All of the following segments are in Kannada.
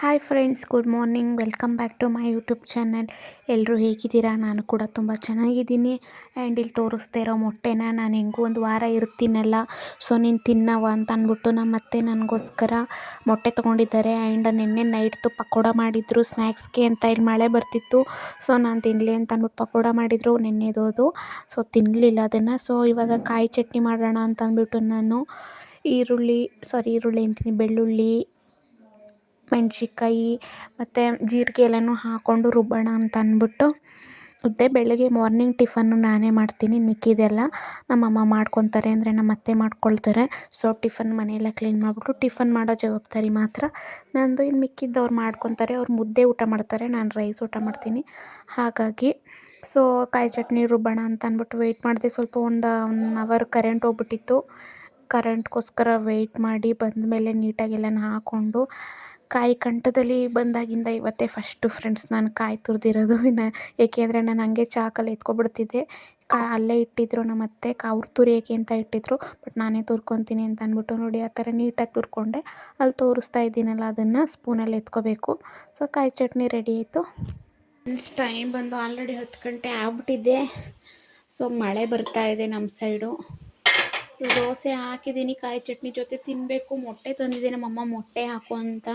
Hi friends, good morning. Welcome back to my YouTube channel. ಎಲ್ಲರೂ ಹೇಗಿದ್ದೀರಾ? ನಾನು ಕೂಡ ತುಂಬ ಚೆನ್ನಾಗಿದ್ದೀನಿ. ಆ್ಯಂಡ್ ಇಲ್ಲಿ ತೋರಿಸ್ತಾ ಇರೋ ಮೊಟ್ಟೆನ ನಾನು ಹೆಂಗೂ ಒಂದು ವಾರ ಇರ್ತೀನಲ್ಲ, ಸೊ ನೀನು ತಿನ್ನವ ಅಂತ ಅಂದ್ಬಿಟ್ಟು ನಮ್ಮ ಅತ್ತೆ ನನಗೋಸ್ಕರ ಮೊಟ್ಟೆ ತೊಗೊಂಡಿದ್ದಾರೆ. ಆ್ಯಂಡ್ ನಿನ್ನೆ ನೈಟ್ದು ಪಕೋಡ ಮಾಡಿದ್ರು ಸ್ನ್ಯಾಕ್ಸ್ಗೆ ಅಂತ. ಇಲ್ಲಿ ಮಳೆ ಬರ್ತಿತ್ತು, ಸೊ ನಾನು ತಿನ್ನಲಿ ಅಂತ ಅಂದ್ಬಿಟ್ಟು ಪಕೋಡ ಮಾಡಿದರು ನೆನ್ನೆದೋದು. ಸೊ ತಿನ್ನಲಿಲ್ಲ ಅದನ್ನು. ಸೊ ಇವಾಗ ಕಾಯಿ ಚಟ್ನಿ ಮಾಡೋಣ ಅಂತ ಅಂದ್ಬಿಟ್ಟು ನಾನು ಈರುಳ್ಳಿ ಅಂತೀನಿ, ಬೆಳ್ಳುಳ್ಳಿ, ಮೆಣಸಿನ್ಕಾಯಿ ಮತ್ತು ಜೀರಿಗೆ ಎಲ್ಲನೂ ಹಾಕ್ಕೊಂಡು ರುಬ್ಬೋಣ ಅಂತ ಅಂದ್ಬಿಟ್ಟು ಬೆಳಗ್ಗೆ ಮಾರ್ನಿಂಗ್ ಟಿಫನ್ನು ನಾನೇ ಮಾಡ್ತೀನಿ. ಮಿಕ್ಕಿದೆಲ್ಲ ನಮ್ಮಮ್ಮ ಮಾಡ್ಕೊತಾರೆ, ಅಂದರೆ ನಮ್ಮ ಅತ್ತೆ ಮಾಡ್ಕೊಳ್ತಾರೆ. ಸೊ ಟಿಫನ್ ಮನೆಯೆಲ್ಲ ಕ್ಲೀನ್ ಮಾಡಿಬಿಟ್ಟು ಟಿಫನ್ ಮಾಡೋ ಜವಾಬ್ದಾರಿ ಮಾತ್ರ ನಂದು. ಇನ್ನು ಮಿಕ್ಕಿದ್ದು ಅವ್ರು ಮಾಡ್ಕೊತಾರೆ. ಅವ್ರು ಮುದ್ದೆ ಊಟ ಮಾಡ್ತಾರೆ, ನಾನು ರೈಸ್ ಊಟ ಮಾಡ್ತೀನಿ. ಹಾಗಾಗಿ ಸೊ ಕಾಯಿ ಚಟ್ನಿ ರುಬ್ಬೋಣ ಅಂತ ಅಂದ್ಬಿಟ್ಟು ವೆಯ್ಟ್ ಮಾಡಿದೆ. ಸ್ವಲ್ಪ ಒಂದು 1 ಅವರ್ ಕರೆಂಟ್ ಹೋಗ್ಬಿಟ್ಟಿತ್ತು. ಕರೆಂಟ್ಗೋಸ್ಕರ ವೆಯ್ಟ್ ಮಾಡಿ ಬಂದಮೇಲೆ ನೀಟಾಗಿ ಎಲ್ಲನೂ ಹಾಕ್ಕೊಂಡು ಕಾಯಿ ಕಂಠದಲ್ಲಿ ಬಂದಾಗಿಂದ ಇವತ್ತೇ ಫಸ್ಟು ಫ್ರೆಂಡ್ಸ್ ನಾನು ಕಾಯಿ ತುರಿದಿರೋದು. ಏಕೆಂದರೆ ನಾನು ಹಂಗೆ ಚಾಕಲ್ಲಿ ಎತ್ಕೊಬಿಡ್ತಿದ್ದೆ. ಅಲ್ಲೇ ಇಟ್ಟಿದ್ರು ನಮ್ಮ ಅತ್ತೆ, ಅವ್ರು ತುರಿಯೋಕ್ಕೆ ಅಂತ ಇಟ್ಟಿದ್ರು. ಬಟ್ ನಾನೇ ತುರ್ಕೊತೀನಿ ಅಂತ ಅಂದ್ಬಿಟ್ಟು ನೋಡಿ ಆ ಥರ ನೀಟಾಗಿ ತುರ್ಕೊಂಡೆ. ಅಲ್ಲಿ ತೋರಿಸ್ತಾ ಇದ್ದೀನಲ್ಲ, ಅದನ್ನು ಸ್ಪೂನಲ್ಲಿ ಎತ್ಕೋಬೇಕು. ಸೊ ಕಾಯಿ ಚಟ್ನಿ ರೆಡಿ ಆಯಿತು. ಟೈಮ್ ಬಂದು ಆಲ್ರೆಡಿ 10 ಗಂಟೆ ಆಗ್ಬಿಟ್ಟಿದೆ. ಸೊ ಮಳೆ ಬರ್ತಾ ಇದೆ ನಮ್ಮ ಸೈಡು. ಸೊ ದೋಸೆ ಹಾಕಿದ್ದೀನಿ, ಕಾಯಿ ಚಟ್ನಿ ಜೊತೆ ತಿನ್ನಬೇಕು. ಮೊಟ್ಟೆ ತಂದಿದ್ದೆ ನಮ್ಮಮ್ಮ, ಮೊಟ್ಟೆ ಹಾಕು ಅಂತ.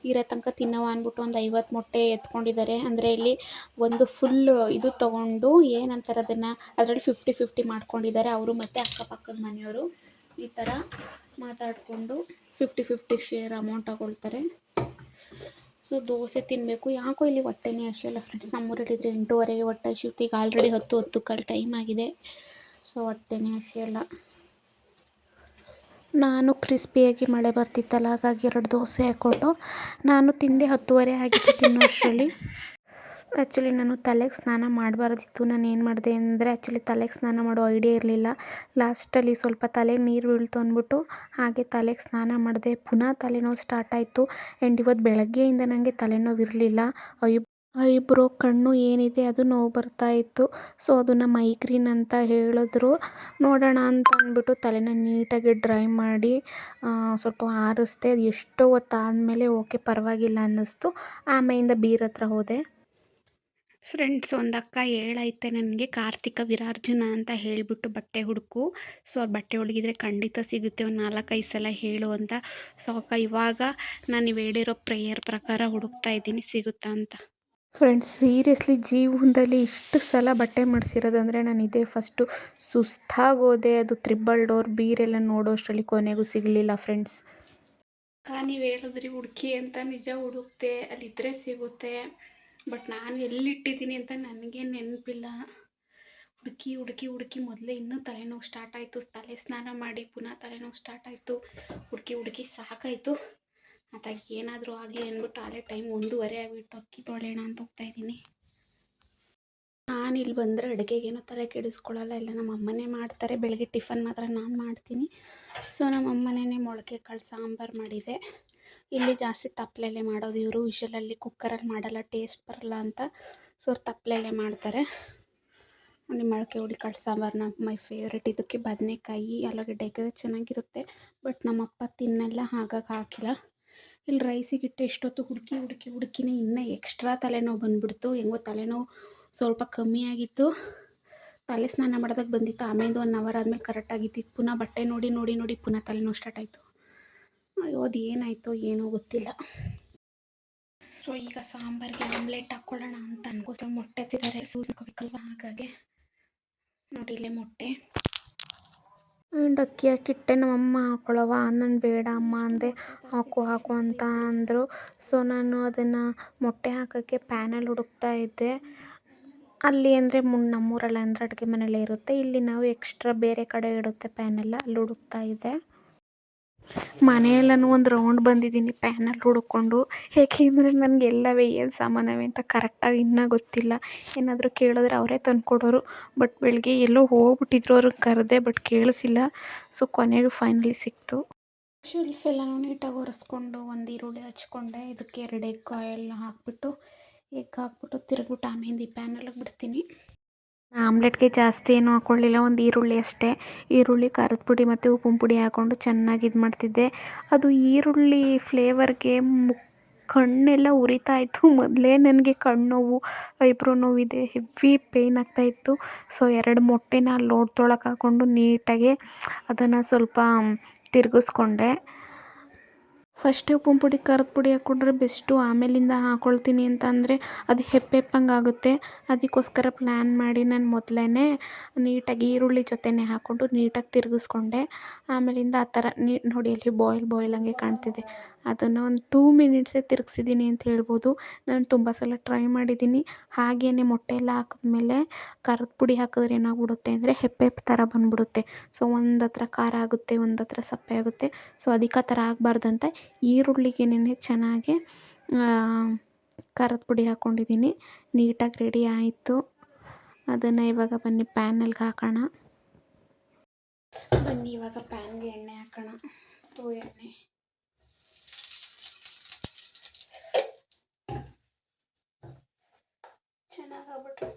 ಇರೋ ತನಕ ತಿನ್ನವ ಅಂದ್ಬಿಟ್ಟು ಒಂದು 50 ಮೊಟ್ಟೆ ಎತ್ಕೊಂಡಿದ್ದಾರೆ. ಅಂದರೆ ಇಲ್ಲಿ ಒಂದು ಫುಲ್ ಇದು ತೊಗೊಂಡು ಏನಂತಾರೆ ಅದನ್ನು, ಅದರಲ್ಲಿ 50-50 ಮಾಡ್ಕೊಂಡಿದ್ದಾರೆ. ಅವರು ಮತ್ತು ಅಕ್ಕಪಕ್ಕದ ಮನೆಯವರು ಈ ಥರ ಮಾತಾಡಿಕೊಂಡು 50-50 ಶೇರ್ ಅಮೌಂಟ್ ತಗೊಳ್ತಾರೆ. ಸೊ ದೋಸೆ ತಿನ್ನಬೇಕು. ಯಾಕೋ ಇಲ್ಲಿ ಹೊಟ್ಟೆನೇ ಹಸಿಯಲ್ಲ ಫ್ರೆಂಡ್ಸ್. ನಮ್ಮೂರಲ್ಲಿದ್ದರೆ 8:30ಗೆ ಹೊಟ್ಟೆ ಹಸಿಯುತ್ತೆ. ಈಗ ಆಲ್ರೆಡಿ 10 ಟೈಮ್ ಆಗಿದೆ. ಸೊ ಹೊಟ್ಟೆನೇ ಹಸಿಯಲ್ಲ. ನಾನು ಕ್ರಿಸ್ಪಿಯಾಗಿ ಮಳೆ ಬರ್ತಿತ್ತಲ್ಲ, ಹಾಗಾಗಿ 2 ದೋಸೆ ಹಾಕ್ಕೊಂಡು ನಾನು ತಿಂದೆ. 10:30 ಆಗಿತ್ತು ತಿನ್ನೋಷ್ಟರಲ್ಲಿ. ಆ್ಯಕ್ಚುಲಿ ನಾನು ತಲೆಗೆ ಸ್ನಾನ ಮಾಡಬಾರ್ದಿತ್ತು. ನಾನು ಏನು ಮಾಡಿದೆ ಅಂದರೆ, ತಲೆಗೆ ಸ್ನಾನ ಮಾಡೋ ಐಡಿಯಾ ಇರಲಿಲ್ಲ. ಲಾಸ್ಟಲ್ಲಿ ಸ್ವಲ್ಪ ತಲೆಗೆ ನೀರು ಬೀಳ್ತು ಅಂದ್ಬಿಟ್ಟು ಹಾಗೆ ತಲೆಗೆ ಸ್ನಾನ ಮಾಡಿದೆ. ಪುನಃ ತಲೆನೋವು ಸ್ಟಾರ್ಟ್ ಆಯಿತು. ಆ್ಯಂಡ್ ಇವತ್ತು ಬೆಳಗ್ಗೆಯಿಂದ ನನಗೆ ತಲೆನೋವು ಇರಲಿಲ್ಲ. ಐಬ್ರೋ, ಕಣ್ಣು ಏನಿದೆ ಅದು ನೋವು ಬರ್ತಾಯಿತ್ತು. ಸೊ ಅದನ್ನು ಮೈಗ್ರೀನ್ ಅಂತ ಹೇಳಿದ್ರು. ನೋಡೋಣ ಅಂತ ಅಂದ್ಬಿಟ್ಟು ತಲೆನ ನೀಟಾಗಿ ಡ್ರೈ ಮಾಡಿ ಸ್ವಲ್ಪ ಆರಿಸ್ದೆ. ಅದು ಎಷ್ಟೋ ಹೊತ್ತಾದಮೇಲೆ ಓಕೆ ಪರವಾಗಿಲ್ಲ ಅನ್ನಿಸ್ತು. ಆಮೇಲಿಂದ ಬೀರ್ ಹತ್ರ ಹೋದೆ. ಫ್ರೆಂಡ್ಸ್, ಒಂದು ಅಕ್ಕ ಹೇಳೈತೆ ನನಗೆ, ಕಾರ್ತಿಕ ವಿರಾರ್ಜುನ ಅಂತ ಹೇಳಿಬಿಟ್ಟು ಬಟ್ಟೆ ಹುಡುಕು. ಸೊ ಅವ್ರು ಬಟ್ಟೆ ಹುಡುಗಿದ್ರೆ ಖಂಡಿತ ಸಿಗುತ್ತೆ, ಒಂದು 4-5 ಸಲ ಹೇಳು ಅಂತ. ಸೊ ಅಕ್ಕ ಇವಾಗ ನಾನು ನೀವು ಹೇಳಿರೋ ಪ್ರೇಯರ್ ಪ್ರಕಾರ ಹುಡುಕ್ತಾ ಇದ್ದೀನಿ, ಸಿಗುತ್ತಾ ಅಂತ. ಫ್ರೆಂಡ್ಸ್, ಸೀರಿಯಸ್ಲಿ ಜೀವನದಲ್ಲಿ ಇಷ್ಟು ಸಲ ಬಟ್ಟೆ ಮಾಡಿಸಿರೋದಂದರೆ ನಾನು ಇದೇ ಫಸ್ಟು. ಸುಸ್ತಾಗೋದೆ. ಅದು 3 ಡೋರ್ ಬೀರೆಲ್ಲ ನೋಡೋಷ್ಟರಲ್ಲಿ ಕೊನೆಗೂ ಸಿಗಲಿಲ್ಲ ಫ್ರೆಂಡ್ಸ್. ನೀವು ಹೇಳಿದ್ರಿ ಹುಡುಕಿ ಅಂತ, ನಿಜ ಹುಡುಕ್ತೆ, ಅಲ್ಲಿದ್ದರೆ ಸಿಗುತ್ತೆ. ಬಟ್ ನಾನು ಎಲ್ಲಿಟ್ಟಿದ್ದೀನಿ ಅಂತ ನನಗೆ ನೆನಪಿಲ್ಲ. ಹುಡುಕಿ ಮೊದಲೇ ಇನ್ನೂ ತಲೆನೋವು ಸ್ಟಾರ್ಟ್ ಆಯಿತು. ತಲೆ ಸ್ನಾನ ಮಾಡಿ ಪುನಃ ತಲೆನೋವು ಸ್ಟಾರ್ಟ್ ಆಯಿತು. ಹುಡುಕಿ ಸಾಕಾಯಿತು. ಅದಾಗ ಏನಾದರೂ ಆಗಲಿ ಅಂದ್ಬಿಟ್ಟು ಆಲೇ ಟೈಮ್ 1:30 ಆಗಿಬಿಟ್ಟು ಅಕ್ಕಿ ತೊಳೆಯೋಣ ಅಂತ ಹೋಗ್ತಾಯಿದ್ದೀನಿ. ನಾನು ಇಲ್ಲಿ ಬಂದರೆ ಅಡುಗೆಗೇನೋ ತಲೆ ಕೆಡಿಸ್ಕೊಳ್ಳಲ್ಲ, ಎಲ್ಲ ನಮ್ಮ ಅಮ್ಮನೇ ಮಾಡ್ತಾರೆ. ಬೆಳಗ್ಗೆ ಟಿಫನ್ ಮಾತ್ರ ನಾನು ಮಾಡ್ತೀನಿ. ಸೊ ನಮ್ಮ ಅಮ್ಮನೇ ಮೊಳಕೆ ಕಾಳು ಸಾಂಬಾರು ಮಾಡಿದೆ. ಇಲ್ಲಿ ಜಾಸ್ತಿ ತಪ್ಪಲೆಲ್ಲೇ ಮಾಡೋದು ಇವರು. ವಿಷಲಲ್ಲಿ ಕುಕ್ಕರಲ್ಲಿ ಮಾಡಲ್ಲ, ಟೇಸ್ಟ್ ಬರಲ್ಲ ಅಂತ. ಸೊ ಅವ್ರು ತಪ್ಪಲೆಲ್ಲೇ ಮಾಡ್ತಾರೆ. ಅಲ್ಲಿ ಮೊಳಕೆ ಕಾಳು ಸಾಂಬಾರನ್ನ ಮೈ ಫೇವ್ರೆಟ್. ಇದಕ್ಕೆ ಬದನೆಕಾಯಿ, ಆಲೂಗಡ್ಡೆ ಹಾಕಿದ್ರೆ ಚೆನ್ನಾಗಿರುತ್ತೆ. ಬಟ್ ನಮ್ಮಪ್ಪ ತಿನ್ನಲ್ಲ, ಹಾಗಾಗಿ ಹಾಕಿಲ್ಲ. ಇಲ್ಲಿ ರೈಸಿಗಿಟ್ಟು ಎಷ್ಟೊತ್ತು ಹುಡುಕಿನೇ ಇನ್ನೂ ಎಕ್ಸ್ಟ್ರಾ ತಲೆನೋವು ಬಂದುಬಿಡ್ತು. ಹೆಂಗೋ ತಲೆನೋವು ಸ್ವಲ್ಪ ಕಮ್ಮಿ ಆಗಿತ್ತು. ತಲೆ ಸ್ನಾನ ಮಾಡಿದಾಗ ಬಂದಿತ್ತು. ಆಮೇಲೆ 1 ಅವರ್ ಆದಮೇಲೆ ಕರೆಕ್ಟಾಗಿತ್ತು. ಪುನಃ ಬಟ್ಟೆ ನೋಡಿ ಪುನಃ ತಲೆನೋವು ಸ್ಟಾರ್ಟ್ ಆಯಿತು. ಅಯ್ಯೋ ಅದು ಏನಾಯಿತೋ ಏನೋ ಗೊತ್ತಿಲ್ಲ. ಸೊ ಈಗ ಸಾಂಬಾರಿಗೆ ಆಮ್ಲೆಟ್ ಹಾಕ್ಕೊಳ್ಳೋಣ ಅಂತ ಅನ್ಕೋತಾರೆ. ಮೊಟ್ಟೆ ತಿಂತಾರೆ, ಸೂಸ್ಕೋಬೇಕಲ್ವ, ಹಾಗಾಗಿ ನೋಡಿ ಇಲ್ಲೇ ಮೊಟ್ಟೆ ಆ್ಯಂಡ್ ಅಕ್ಕಿ ಹಾಕಿಟ್ಟೆ. ನಮ್ಮಮ್ಮ ಹಾಕ್ಕೊಳ್ಳೋವ, ನಾನು ಬೇಡ ಅಮ್ಮ ಅಂದೆ. ಹಾಕು ಅಂತ ಅಂದರು. ಸೊ ನಾನು ಅದನ್ನು ಮೊಟ್ಟೆ ಹಾಕೋಕ್ಕೆ ಪ್ಯಾನಲ್ಲಿ ಹುಡುಕ್ತಾ ಇದ್ದೆ. ಅಲ್ಲಿ ಅಂದರೆ ನಮ್ಮೂರಲ್ಲಿ ಅಂದರೆ ಅಡುಗೆ ಮನೆಯಲ್ಲೇ ಇರುತ್ತೆ. ಇಲ್ಲಿ ನಾವು ಎಕ್ಸ್ಟ್ರಾ ಬೇರೆ ಕಡೆ ಇಡುತ್ತೆ ಪ್ಯಾನೆಲ್ಲ, ಅಲ್ಲಿ ಹುಡುಕ್ತಾ ಇದ್ದೆ. ಮನೆಯೆಲ್ಲನೂ ಒಂದು ರೌಂಡ್ ಬಂದಿದ್ದೀನಿ ಪ್ಯಾನಲ್ಲಿ ಹುಡ್ಕೊಂಡು. ಏಕೆಂದರೆ ನನಗೆ ಎಲ್ಲವೇ ಏನು ಸಾಮಾನವೇ ಅಂತ ಕರೆಕ್ಟಾಗಿ ಇನ್ನೂ ಗೊತ್ತಿಲ್ಲ. ಏನಾದರೂ ಕೇಳಿದ್ರೆ ಅವರೇ ತಂದುಕೊಡೋರು. ಬಟ್ ಬೆಳಗ್ಗೆ ಎಲ್ಲೋ ಹೋಗ್ಬಿಟ್ಟಿದ್ರು, ಅವ್ರಿಗೆ ಕರೆದೆ ಬಟ್ ಕೇಳಿಸಿಲ್ಲ. ಸೊ ಕೊನೆಗೂ ಫೈನಲಿ ಸಿಕ್ತು. ಶೆಲ್ಫೆಲ್ಲನೂ ನೀಟಾಗಿ ಒರೆಸ್ಕೊಂಡು ಒಂದು ಈರುಳ್ಳಿ ಹಚ್ಕೊಂಡೆ. ಇದಕ್ಕೆ 2 ಎಗ್ ಆಯಿಲ್ ಹಾಕ್ಬಿಟ್ಟು ತಿರುಗ್ಬಿಟ್ಟು ಆಮೇಲೆ ಈ ಪ್ಯಾನಲ್ಲಿಗೆ ಬಿಡ್ತೀನಿ. ಆಮ್ಲೆಟ್ಗೆ ಜಾಸ್ತಿ ಏನೂ ಹಾಕ್ಕೊಳ್ಳಿಲ್ಲ, ಒಂದು ಈರುಳ್ಳಿ ಅಷ್ಟೇ. ಈರುಳ್ಳಿ, ಖಾರದ ಪುಡಿ ಮತ್ತು ಉಪ್ಪಿನ ಪುಡಿ ಹಾಕ್ಕೊಂಡು ಚೆನ್ನಾಗಿ ಇದು ಮಾಡ್ತಿದ್ದೆ. ಅದು ಈರುಳ್ಳಿ ಫ್ಲೇವರ್ಗೆ ಕಣ್ಣೆಲ್ಲ ಉರಿತಾ ಇತ್ತು. ಮೊದಲೇ ನನಗೆ ಕಣ್ಣು ನೋವು, ಐಬ್ರೋ ನೋವಿದೆ, ಹೆವಿ ಪೇಯ್ನ್ ಆಗ್ತಾಯಿತ್ತು. ಸೊ 2 ಮೊಟ್ಟೆನ ಅಲ್ಲಿ ಲೋಟದೊಳಗೆ ಹಾಕ್ಕೊಂಡು ನೀಟಾಗಿ ಅದನ್ನು ಸ್ವಲ್ಪ ತಿರುಗಿಸ್ಕೊಂಡೆ. ಫಸ್ಟೇ ಉಪ್ಪಿನ ಪುಡಿ ಖಾರದ ಪುಡಿ ಹಾಕ್ಕೊಂಡ್ರೆ ಬೆಸ್ಟು. ಆಮೇಲಿಂದ ಹಾಕ್ಕೊಳ್ತೀನಿ ಅಂತ ಅಂದರೆ ಅದು ಹೆಪ್ಪೆಪ್ಪಂಗೆ ಆಗುತ್ತೆ. ಅದಕ್ಕೋಸ್ಕರ ಪ್ಲ್ಯಾನ್ ಮಾಡಿ ನಾನು ಮೊದಲೇ ನೀಟಾಗಿ ಈರುಳ್ಳಿ ಜೊತೆನೇ ಹಾಕ್ಕೊಂಡು ನೀಟಾಗಿ ತಿರುಗಿಸ್ಕೊಂಡೆ. ಆಮೇಲಿಂದ ಆ ಥರ ನೋಡಿ ಅಲ್ಲಿ ಬಾಯ್ಲ್ ಹಂಗೆ ಕಾಣ್ತಿದೆ. ಅದನ್ನು ಒಂದು 2 ಮಿನಿಟ್ಸೇ ತಿರುಗಿಸಿದ್ದೀನಿ ಅಂತ ಹೇಳ್ಬೋದು. ನಾನು ತುಂಬ ಸಲ ಟ್ರೈ ಮಾಡಿದ್ದೀನಿ. ಹಾಗೇನೆ ಮೊಟ್ಟೆ ಎಲ್ಲ ಹಾಕಿದ್ಮೇಲೆ ಖಾರದ ಪುಡಿ ಹಾಕಿದ್ರೆ ಏನಾಗ್ಬಿಡುತ್ತೆ ಅಂದರೆ ಹೆಪ್ಪೆ ಥರ ಬಂದ್ಬಿಡುತ್ತೆ. ಸೊ ಒಂದು ಹತ್ರ ಖಾರ ಆಗುತ್ತೆ, ಒಂದು ಹತ್ರ ಸಪ್ಪೆ ಆಗುತ್ತೆ. ಸೊ ಅದಕ್ಕೆ ಆ ಥರ ಆಗಬಾರ್ದಂತ ಈರುಳ್ಳಿಗೆನೆ ಚೆನ್ನಾಗಿ ಖಾರದ ಪುಡಿ ಹಾಕ್ಕೊಂಡಿದ್ದೀನಿ. ನೀಟಾಗಿ ರೆಡಿ ಆಯಿತು. ಅದನ್ನು ಇವಾಗ ಬನ್ನಿ ಪ್ಯಾನಲ್ಲಿ ಹಾಕೋಣ. ಬನ್ನಿ ಇವಾಗ ಪ್ಯಾನ್ಗೆ ಎಣ್ಣೆ ಹಾಕೋಣ. ಸೊ ಎಣ್ಣೆ ಚೆನ್ನಾಗಿ ಆಗ್ಬಿಟ್ರೆ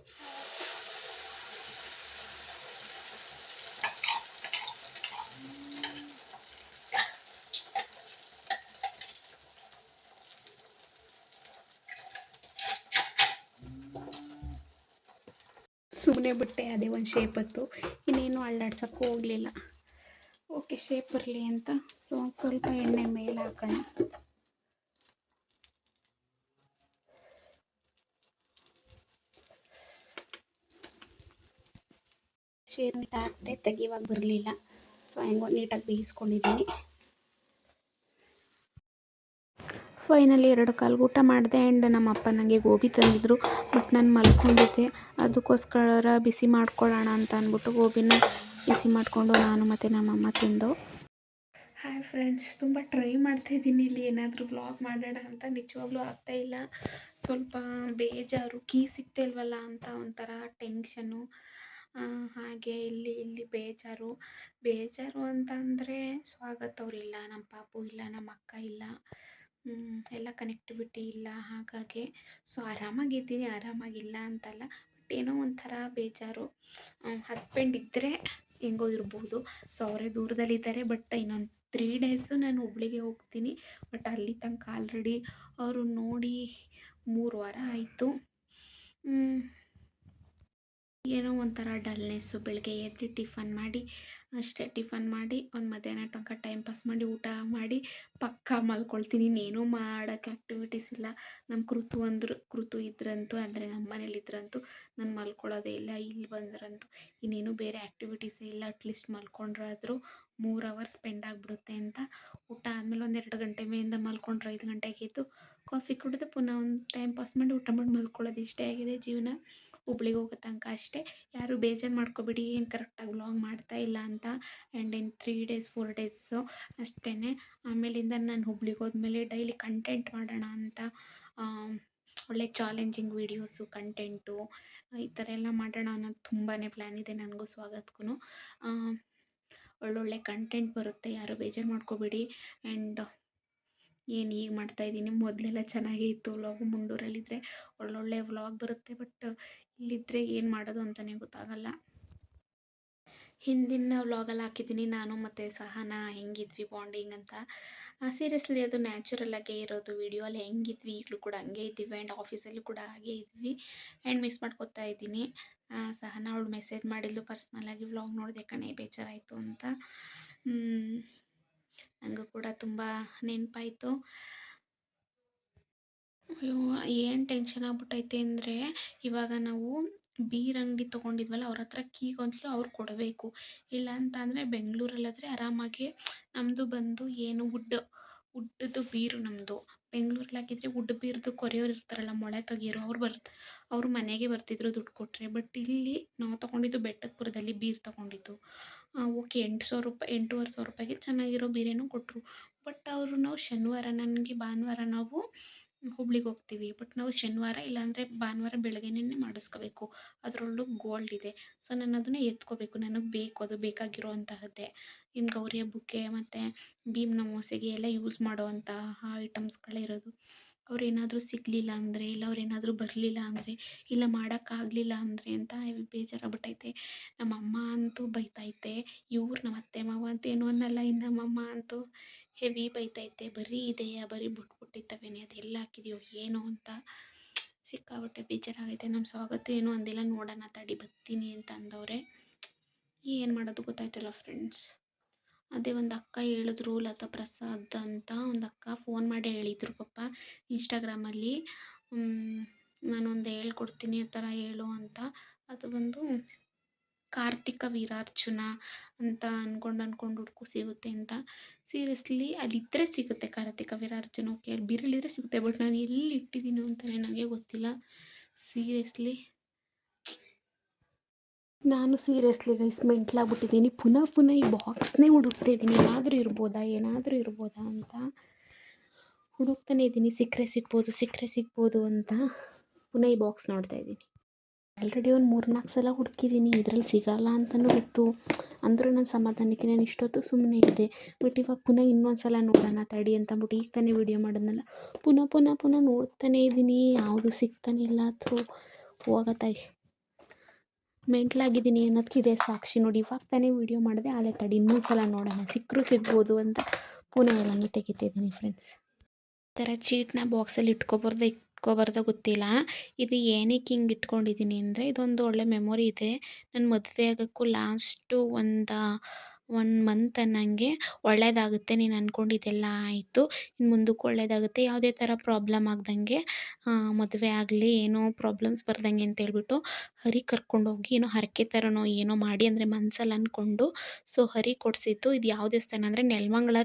ಸುಮ್ಮನೆ ಬಿಟ್ಟೆ. ಅದೇ ಒಂದು ಶೇಪ್ ಇತ್ತು, ಇನ್ನೇನು ಅಳ್ಳಾಡ್ಸೋಕ್ಕೂ ಹೋಗಲಿಲ್ಲ. ಓಕೆ, ಶೇಪ್ ಬರಲಿ ಅಂತ ಸೊ ಸ್ವಲ್ಪ ಎಣ್ಣೆ ಮೇಲೆ ಹಾಕೋಣ. ಶೇಪ್ ನೀಟ್ ಹಾಕ್ತೆ, ತೆಗಿವಾಗ ಬರಲಿಲ್ಲ. ಸೊ ಹೆಂಗೋ ನೀಟಾಗಿ ಬೇಯಿಸ್ಕೊಂಡಿದ್ದೀನಿ. ಫೈನಲಿ 2 ಕಾಲ್ಗೆ ಊಟ ಮಾಡಿದೆ. ಆ್ಯಂಡ್ ನಮ್ಮ ಅಪ್ಪ ನನಗೆ ಗೋಬಿ ತಂದಿದ್ದರು. ಬಟ್ ನಾನು ಮಲ್ಕೊಂಡಿದ್ದೆ. ಅದಕ್ಕೋಸ್ಕರ ಬಿಸಿ ಮಾಡ್ಕೊಳ್ಳೋಣ ಅಂತ ಅಂದ್ಬಿಟ್ಟು ಗೋಬಿನ ಬಿಸಿ ಮಾಡಿಕೊಂಡು ನಾನು ಮತ್ತು ನಮ್ಮಮ್ಮ ತಿಂದು. ಹಾಯ್ ಫ್ರೆಂಡ್ಸ್, ತುಂಬ ಟ್ರೈ ಮಾಡ್ತಾಯಿದ್ದೀನಿ ಇಲ್ಲಿ ಏನಾದರೂ ವ್ಲಾಗ್ ಮಾಡೋಣ ಅಂತ. ನಿಜವಾಗ್ಲೂ ಆಗ್ತಾಯಿಲ್ಲ. ಸ್ವಲ್ಪ ಬೇಜಾರು, ಕೀ ಸಿಗ್ತಾಯಿಲ್ವಲ್ಲ ಅಂತ ಒಂಥರ ಟೆನ್ಷನ್ನು. ಹಾಗೆ ಇಲ್ಲಿ ಬೇಜಾರು ಅಂತ ಅಂದರೆ ಸ್ವಾಗತ್ ಅವರಿಲ್ಲ, ನಮ್ಮ ಪಾಪು ಇಲ್ಲ, ನಮ್ಮ ಅಕ್ಕ ಇಲ್ಲ, ಎಲ್ಲ ಕನೆಕ್ಟಿವಿಟಿ ಇಲ್ಲ. ಹಾಗಾಗಿ ಸೊ ಆರಾಮಾಗಿಲ್ಲ ಅಂತಲ್ಲ, ಬಟ್ ಏನೋ ಒಂಥರ ಬೇಜಾರು. ಹಸ್ಬೆಂಡ್ ಇದ್ದರೆ ಹೆಂಗೋ ಇರ್ಬೋದು. ಸೊ ಅವರೇ ದೂರದಲ್ಲಿದ್ದಾರೆ. ಬಟ್ ಇನ್ನೊಂದು 3 ಡೇಸು ನಾನು ಹುಬ್ಳಿಗೆ ಹೋಗ್ತೀನಿ. ಬಟ್ ಅಲ್ಲಿ ತನಕ ಆಲ್ರೆಡಿ ಅವರು ನೋಡಿ 3 ವಾರ ಆಯಿತು. ಏನೋ ಒಂಥರ ಡಲ್ನೆಸ್ಸು. ಬೆಳಗ್ಗೆ ಎದ್ದು ಟಿಫನ್ ಮಾಡಿ ಒಂದು ಮಧ್ಯಾಹ್ನ ತನಕ ಟೈಮ್ ಪಾಸ್ ಮಾಡಿ ಊಟ ಮಾಡಿ ಪಕ್ಕಾ ಮಲ್ಕೊಳ್ತೀನಿ. ಇನ್ನೇನೂ ಮಾಡೋಕ್ಕೆ ಆ್ಯಕ್ಟಿವಿಟೀಸ್ ಇಲ್ಲ. ನಮ್ಮ ಕೃತು ಇದ್ರಂತೂ ಅಂದರೆ ನಮ್ಮ ಮನೇಲಿ ಇದ್ರಂತೂ ನಾನು ಮಲ್ಕೊಳ್ಳೋದೇ ಇಲ್ಲ. ಇಲ್ಲಿ ಬಂದ್ರಂತೂ ಇನ್ನೇನು ಬೇರೆ ಆ್ಯಕ್ಟಿವಿಟೀಸೇ ಇಲ್ಲ. ಅಟ್ಲೀಸ್ಟ್ ಮಲ್ಕೊಂಡ್ರಾದರೂ 3 ಅವರ್ಸ್ ಸ್ಪೆಂಡ್ ಆಗಿಬಿಡುತ್ತೆ ಅಂತ. ಊಟ ಆದಮೇಲೆ ಒಂದು 2 ಗಂಟೆ ಮೇಲಿಂದ ಮಲ್ಕೊಂಡ್ರೆ 5 ಗಂಟೆಗೆ ಎದ್ದು ಕಾಫಿ ಕುಡಿದು ಪುನಃ ಒಂದು ಟೈಮ್ ಪಾಸ್ ಮಾಡಿ ಊಟ ಮಾಡಿ ಮಲ್ಕೊಳ್ಳೋದು. ಇಷ್ಟೇ ಆಗಿದೆ ಜೀವನ. ಹುಬ್ಳಿಗೆ ಹೋಗೋ ತನಕ ಅಷ್ಟೇ. ಯಾರು ಬೇಜಾರು ಮಾಡ್ಕೊಬೇಡಿ, ಏನು ಕರೆಕ್ಟಾಗಿ ವ್ಲಾಗ್ ಮಾಡ್ತಾ ಇಲ್ಲ ಅಂತ. ಆ್ಯಂಡ್ ಇನ್ನು 3 ಡೇಸ್ 4 ಡೇಸು ಅಷ್ಟೇ. ಆಮೇಲಿಂದ ನಾನು ಹುಬ್ಳಿಗೆ ಹೋದ್ಮೇಲೆ ಡೈಲಿ ಕಂಟೆಂಟ್ ಮಾಡೋಣ ಅಂತ, ಒಳ್ಳೆ ಚಾಲೆಂಜಿಂಗ್ ವೀಡಿಯೋಸು, ಕಂಟೆಂಟು ಈ ಥರ ಎಲ್ಲ ಮಾಡೋಣ ಅನ್ನೋದು ತುಂಬಾ ಪ್ಲ್ಯಾನ್ ಇದೆ ನನಗೂ ಸ್ವಾಗತ್ಗೂ. ಒಳ್ಳೊಳ್ಳೆ ಕಂಟೆಂಟ್ ಬರುತ್ತೆ, ಯಾರು ಬೇಜಾರು ಮಾಡ್ಕೊಬೇಡಿ. ಆ್ಯಂಡ್ ಏನು ಈಗ ಮಾಡ್ತಾಯಿದ್ದೀನಿ, ಮೊದಲೆಲ್ಲ ಚೆನ್ನಾಗೇ ಇತ್ತು ವ್ಲಾಗು. ಮುಂಡೂರಲ್ಲಿದ್ದರೆ ಒಳ್ಳೊಳ್ಳೆ ವ್ಲಾಗ್ ಬರುತ್ತೆ. ಬಟ್ ಇಲ್ಲಿದ್ದರೆ ಏನು ಮಾಡೋದು ಅಂತಲೇ ಗೊತ್ತಾಗಲ್ಲ. ಹಿಂದಿನ ವ್ಲಾಗಲ್ಲಿ ಹಾಕಿದ್ದೀನಿ ನಾನು ಮತ್ತು ಸಹನಾ ಹೆಂಗಿದ್ವಿ ಬಾಂಡಿಂಗ್ ಅಂತ. ಸೀರಿಯಸ್ಲಿ ಅದು ನ್ಯಾಚುರಲ್ಲಾಗೇ ಇರೋದು. ವಿಡಿಯೋಲ್ಲಿ ಹೆಂಗಿದ್ವಿ ಈಗಲೂ ಕೂಡ ಹಂಗೆ ಇದ್ದೀವಿ. ಆ್ಯಂಡ್ ಆಫೀಸಲ್ಲೂ ಕೂಡ ಹಾಗೇ ಇದ್ವಿ. ಆ್ಯಂಡ್ ಮಿಸ್ ಮಾಡ್ಕೊತಾ ಇದ್ದೀನಿ. ಸಹನಾ ಅವಳು ಮೆಸೇಜ್ ಮಾಡಿದ್ಲು ಪರ್ಸ್ನಲಾಗಿ, ವ್ಲಾಗ್ ನೋಡಿದೆ ಕಣೆ ಬೇಜಾರಾಯಿತು ಅಂತ. ನನಗೂ ಕೂಡ ತುಂಬ ನೆನಪಾಯಿತು. ಏನು ಟೆನ್ಷನ್ ಆಗ್ಬಿಟ್ಟೈತೆ ಅಂದರೆ, ಇವಾಗ ನಾವು ಬೀರ್ ಅಂಗಡಿ ತೊಗೊಂಡಿದ್ವಲ್ಲ, ಅವ್ರ ಹತ್ರ ಕೀಗೊಂಚಲು ಅವ್ರು ಕೊಡಬೇಕು. ಇಲ್ಲ ಅಂತ ಅಂದರೆ ಬೆಂಗಳೂರಲ್ಲಾದರೆ ಆರಾಮಾಗಿ ನಮ್ಮದು ಬಂದು ಏನು ವುಡ್ಡದು ಬೀರು ನಮ್ಮದು. ಬೆಂಗಳೂರಲ್ಲಾಗಿದ್ದರೆ ವುಡ್ ಬೀರ್ದು ಕೊರೆಯೋರು ಇರ್ತಾರಲ್ಲ, ಮೊಳೆ ತೆಗಿಯೋರು, ಅವರು ಮನೆಗೆ ಬರ್ತಿದ್ರು ದುಡ್ಡು ಕೊಟ್ಟರೆ. ಬಟ್ ಇಲ್ಲಿ ನಾವು ತೊಗೊಂಡಿದ್ದು ಬೆಟ್ಟದಪುರದಲ್ಲಿ ಬೀರ್ ತೊಗೊಂಡಿದ್ದು. ಓಕೆ 8,000 ರೂಪಾಯಿ 8,500 ರೂಪಾಯಿಗೆ ಚೆನ್ನಾಗಿರೋ ಬೀರೇನೋ ಕೊಟ್ಟರು. ಬಟ್ ನಾವು ಶನಿವಾರ, ನನಗೆ ಭಾನುವಾರ ನಾವು ಹುಬ್ಳಿಗೆ ಹೋಗ್ತೀವಿ. ಬಟ್ ನಾವು ಶನಿವಾರ ಇಲ್ಲಾಂದರೆ ಭಾನುವಾರ ಬೆಳಗ್ಗೆನೇ ಮಾಡಿಸ್ಕೋಬೇಕು. ಅದರಲ್ಲೂ ಗೋಲ್ಡ್ ಇದೆ. ಸೊ ನಾನು ಅದನ್ನು ಎತ್ಕೋಬೇಕು. ನನಗೆ ಬೇಕು, ಅದು ಬೇಕಾಗಿರೋ ಅಂತಹದ್ದೇ. ಇನ್ನು ಗೌರಿ ಹಬ್ಬಕ್ಕೆ ಮತ್ತು ಭೀಮ್ನ ಅಮಾವಾಸ್ಯೆಗೆ ಎಲ್ಲ ಯೂಸ್ ಮಾಡೋವಂಥ ಐಟಮ್ಸ್ಗಳೇ ಇರೋದು. ಅವ್ರೇನಾದರೂ ಸಿಗಲಿಲ್ಲ ಅಂದರೆ, ಇಲ್ಲ ಅವ್ರೇನಾದರೂ ಬರಲಿಲ್ಲ ಅಂದರೆ, ಇಲ್ಲ ಮಾಡೋಕ್ಕಾಗಲಿಲ್ಲ ಅಂದರೆ ಅಂತ ಬೇಜಾರಾಗ್ಬಿಟ್ಟೈತೆ. ನಮ್ಮ ಅಮ್ಮ ಅಂತೂ ಬೈತೈತೆ. ನಮ್ಮ ಅತ್ತೆ ಮಾವ ಅಂತ ಏನೂ ಅನ್ನಲ್ಲ. ಇನ್ನು ನಮ್ಮಮ್ಮ ಅಂತೂ ಹೆವಿ ಬೈತೈತೆ, ಬರೀ ಇದೆಯಾ, ಬರೀ ಬುಟ್ಬುಟ್ಟಿತ್ತವೇನೆ, ಅದೆಲ್ಲ ಹಾಕಿದೆಯೋ ಏನೋ ಅಂತ ಸಿಕ್ಕಾಬಟ್ಟೆ ಬೇಜಾರಾಗೈತೆ. ನಮ್ಮ ಸ್ವಾಗತ ಏನೂ ಅಂದಿಲ್ಲ, ನೋಡೋಣ ತಡಿ ಬರ್ತೀನಿ ಅಂತ ಅಂದವ್ರೆ. ಏನು ಮಾಡೋದು ಗೊತ್ತಾಯ್ತಲ್ಲ ಫ್ರೆಂಡ್ಸ್. ಅದೇ ಒಂದು ಅಕ್ಕ ಹೇಳಿದ್ರು, ಲತಾ ಪ್ರಸಾದ್ ಅಂತ ಒಂದು ಅಕ್ಕ ಫೋನ್ ಮಾಡಿ ಹೇಳಿದರು ಪಾಪ ಇನ್ಸ್ಟಾಗ್ರಾಮಲ್ಲಿ. ನಾನೊಂದು ಹೇಳ್ಕೊಡ್ತೀನಿ ಆ ಥರ ಹೇಳು ಅಂತ. ಅದು ಬಂದು ಕಾರ್ತಿಕ ವೀರಾರ್ಜುನ ಅಂತ ಅಂದ್ಕೊಂಡು ಹುಡುಕು ಸಿಗುತ್ತೆ ಅಂತ. ಸೀರಿಯಸ್ಲಿ ಅಲ್ಲಿದ್ದರೆ ಸಿಗುತ್ತೆ ಕಾರ್ತಿಕ ವೀರಾರ್ಜುನ, ಓಕೆ ಅಲ್ಲಿ ಬೀರಳಿದ್ರೆ ಸಿಗುತ್ತೆ. ಬಟ್ ನಾನು ಎಲ್ಲಿ ಇಟ್ಟಿದ್ದೀನಿ ಅಂತಲೇ ನನಗೆ ಗೊತ್ತಿಲ್ಲ ಸೀರಿಯಸ್ಲಿ. ನಾನು ಸೀರಿಯಸ್ಲಿ ಗೈಸ್ ಮೆಂಟ್ಲಾಗ್ಬಿಟ್ಟಿದ್ದೀನಿ. ಪುನಃ ಈ ಬಾಕ್ಸ್ನೇ ಹುಡುಕ್ತಾ ಇದ್ದೀನಿ, ಏನಾದರೂ ಇರ್ಬೋದಾ ಅಂತ ಹುಡುಕ್ತಾನೆ ಇದ್ದೀನಿ. ಸಿಕ್ಕರೆ ಸಿಗ್ಬೋದು ಅಂತ ಪುನಃ ಈ ಬಾಕ್ಸ್ ನೋಡ್ತಾ ಇದ್ದೀನಿ. ಆಲ್ರೆಡಿ ಒಂದು 3-4 ಸಲ ಹುಡುಕಿದ್ದೀನಿ, ಇದರಲ್ಲಿ ಸಿಗಲ್ಲ ಅಂತಲೂ ಗೊತ್ತು. ಅಂದರೂ ನನ್ನ ಸಮಾಧಾನಕ್ಕೆ ನಾನು ಇಷ್ಟೊತ್ತು ಸುಮ್ಮನೆ ಇದ್ದೆ. ಬಟ್ ಇವಾಗ ಪುನಃ ಇನ್ನೊಂದು ಸಲ ನೋಡೋಣ ತಡಿ ಅಂತ ಅಂದ್ಬಿಟ್ಟು ಈಗ ತಾನೇ ವೀಡಿಯೋ ಮಾಡೋದನ್ನಲ್ಲ, ಪುನಃ ನೋಡ್ತಾನೇ ಇದ್ದೀನಿ. ಯಾವುದು ಸಿಗ್ತಾನೆ ಇಲ್ಲ. ಅಥವಾ ಹೋಗತ್ತಾಗಿ ಮೆಂಟ್ಲಾಗಿದ್ದೀನಿ ಅನ್ನೋದಕ್ಕೆ ಇದೇ ಸಾಕ್ಷಿ ನೋಡಿ. ಇವಾಗ ತಾನೇ ವೀಡಿಯೋ ಮಾಡಿದೆ, ಆಲೆ ತಡಿ ಇನ್ನೊಂದು ಸಲ ನೋಡೋಣ, ಸಿಗ್ಬೋದು ಅಂತ ಪುನಃ ಎಲ್ಲನೂ ತೆಗಿತಿದ್ದೀನಿ ಫ್ರೆಂಡ್ಸ್. ಈ ಥರ ಚೀಟ್ನ ಬಾಕ್ಸಲ್ಲಿ ಇಟ್ಕೋಬಾರ್ದೋ ಗೊತ್ತಿಲ್ಲ. ಇದು ಏನಕ್ಕೆ ಹಿಂಗೆ ಇಟ್ಕೊಂಡಿದ್ದೀನಿ ಅಂದರೆ, ಇದೊಂದು ಒಳ್ಳೆ ಮೆಮೊರಿ ಇದೆ. ನನ್ನ ಮದುವೆ ಆಗೋಕ್ಕೂ ಲಾಸ್ಟು ಒಂದು 1 ಮಂತ್ ಅನ್ನಂಗೆ ಒಳ್ಳೆಯದಾಗುತ್ತೆ. ನೀನು ಅಂದ್ಕೊಂಡಿದ್ದೆಲ್ಲ ಆಯಿತು, ಇನ್ನು ಮುಂದಕ್ಕೂ ಒಳ್ಳೆಯದಾಗುತ್ತೆ. ಯಾವುದೇ ಥರ ಪ್ರಾಬ್ಲಮ್ ಆಗ್ದಂಗೆ ಮದುವೆ ಆಗಲಿ, ಏನೋ ಪ್ರಾಬ್ಲಮ್ಸ್ ಬರ್ದಂಗೆ ಅಂತೇಳ್ಬಿಟ್ಟು ಹರಿ ಕರ್ಕೊಂಡೋಗಿ ಏನೋ ಹರಕೆ ಥರನೋ ಏನೋ ಮಾಡಿ, ಅಂದರೆ ಮನಸ್ಸಲ್ಲಿ ಅಂದ್ಕೊಂಡು ಸೊ ಹರಿ ಕೊಡಿಸಿದ್ದು. ಇದು ಯಾವ ದೇವಸ್ಥಾನ ಅಂದರೆ ನೆಲಮಂಗಲ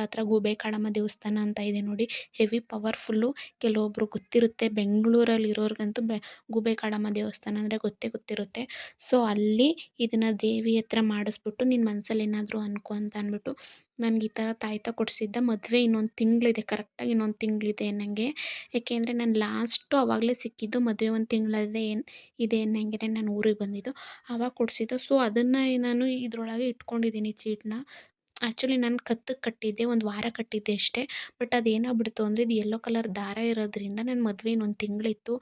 ಹತ್ರ ಗೂಬೆ ಕಾಳಮ್ಮ ದೇವಸ್ಥಾನ ಅಂತ ಇದೆ ನೋಡಿ. Heavy powerful. ಕೆಲವೊಬ್ರು ಗೊತ್ತಿರುತ್ತೆ, ಬೆಂಗಳೂರಲ್ಲಿ ಇರೋರಿಗಂತೂ ಗೂಬೆ ಕಾಳಮ್ಮ ದೇವಸ್ಥಾನ ಅಂದರೆ ಗೊತ್ತಿರುತ್ತೆ. ಸೊ ಅಲ್ಲಿ ಇದನ್ನು ದೇವಿ ಹತ್ರ ಮಾಡಿಸ್ಬಿಟ್ಟು ನಿನ್ನ ಮನಸ್ಸಲ್ಲಿ ಏನಾದರೂ ಅನ್ಕೊ ಅಂತ ಅಂದ್ಬಿಟ್ಟು ನನಗೆ ಈ ಥರ ತಾಯ್ತ ಕೊಡಿಸಿದ್ದ. ಮದುವೆ ಇನ್ನೊಂದು ತಿಂಗಳಿದೆ, ಕರೆಕ್ಟಾಗಿ ಇನ್ನೊಂದು ತಿಂಗಳಿದೆ ನನಗೆ. ಏಕೆಂದರೆ ನಾನು ಲಾಸ್ಟು ಆವಾಗಲೇ ಸಿಕ್ಕಿದ್ದು. ಮದುವೆ ಒಂದು ತಿಂಗಳಿದೆ ಇದೆ ಅನ್ನಂಗೆ ನಾನು ಊರಿಗೆ ಬಂದಿದ್ದು, ಆವಾಗ ಕೊಡಿಸಿದ್ದು. ಸೊ ಅದನ್ನು ನಾನು ಇದರೊಳಗೆ ಇಟ್ಕೊಂಡಿದ್ದೀನಿ ಚೀಟನ್ನ. ಆ್ಯಕ್ಚುಲಿ ನಾನು ಕತ್ತಿಗೆ ಕಟ್ಟಿದ್ದೆ, 1 ವಾರ ಕಟ್ಟಿದ್ದೆ ಅಷ್ಟೇ. ಬಟ್ ಅದೇನಾಗ್ಬಿಡ್ತು ಅಂದರೆ, ಇದು ಯೆಲ್ಲೋ ಕಲರ್ ದಾರ ಇರೋದ್ರಿಂದ ನನ್ನ ಮದುವೆ ಇನ್ನೊಂದು ತಿಂಗಳಿತ್ತು.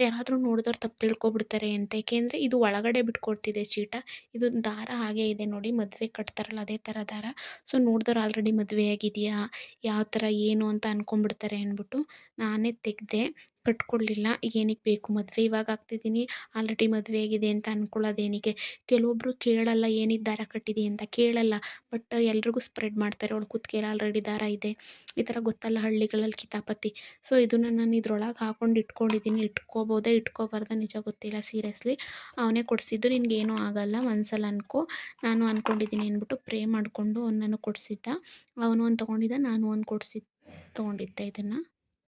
ಯಾರಾದರೂ ನೋಡಿದವ್ರು ತಪ್ಪು ತಿಳ್ಕೊಬಿಡ್ತಾರೆ ಅಂತ. ಏಕೆಂದರೆ ಇದು ಒಳಗಡೆ ಬಿಟ್ಕೊಡ್ತಿದೆ ಚೀಟ. ಇದು ದಾರ ಹಾಗೇ ಇದೆ ನೋಡಿ, ಮದುವೆ ಕಟ್ತಾರಲ್ಲ ಅದೇ ಥರ ದಾರ. ಸೊ ನೋಡಿದವ್ರು ಆಲ್ರೆಡಿ ಮದುವೆ ಆಗಿದೆಯಾ, ಯಾವ ಥರ ಏನು ಅಂತ ಅಂದ್ಕೊಂಬಿಡ್ತಾರೆ ಅಂದ್ಬಿಟ್ಟು ನಾನೇ ತೆಗೆದೆ, ಕಟ್ಕೊಳ್ಳಿಲ್ಲ. ಏನಕ್ಕೆ ಬೇಕು ಮದುವೆ ಇವಾಗ ಆಗ್ತಿದ್ದೀನಿ, ಆಲ್ರೆಡಿ ಮದುವೆ ಆಗಿದೆ ಅಂತ ಅಂದ್ಕೊಳ್ಳೋದೇನಕ್ಕೆ. ಕೆಲವೊಬ್ಬರು ಕೇಳಲ್ಲ, ಏನಿದು ದಾರ ಕಟ್ಟಿದ್ದೀಯ ಅಂತ ಕೇಳಲ್ಲ. ಬಟ್ ಎಲ್ರಿಗೂ ಸ್ಪ್ರೆಡ್ ಮಾಡ್ತಾರೆ, ಅವಳು ಕುತ್ತಿಗೆಯಲ್ಲಿ ಆಲ್ರೆಡಿ ದಾರ ಇದೆ, ಈ ಥರ ಗೊತ್ತಲ್ಲ ಹಳ್ಳಿಗಳಲ್ಲಿ ಕಿತಾಪತಿ. ಸೊ ಇದನ್ನು ನಾನು ಇದ್ರೊಳಗೆ ಹಾಕೊಂಡು ಇಟ್ಕೊಂಡಿದ್ದೀನಿ. ಇಟ್ಕೋಬಾರ್ದ ನಿಜ ಗೊತ್ತಿಲ್ಲ ಸೀರಿಯಸ್ಲಿ. ಅವನೇ ಕೊಡಿಸಿದ್ದು. ನಿನಗೇನೂ ಆಗಲ್ಲ ಮನ್ಸಲ್ಲಿ ಅನ್ಕೋ, ನಾನು ಅಂದ್ಕೊಂಡಿದ್ದೀನಿ ಅಂದ್ಬಿಟ್ಟು ಪ್ರೇ ಮಾಡಿಕೊಂಡು ಅವನು ನನಗೆ ಕೊಡಿಸಿದ್ದ. ಅವನು ಒಂದು ತೊಗೊಂಡಿದ್ದ, ನಾನು ಒಂದು ತೊಗೊಂಡಿದ್ದೆ ಇದನ್ನು.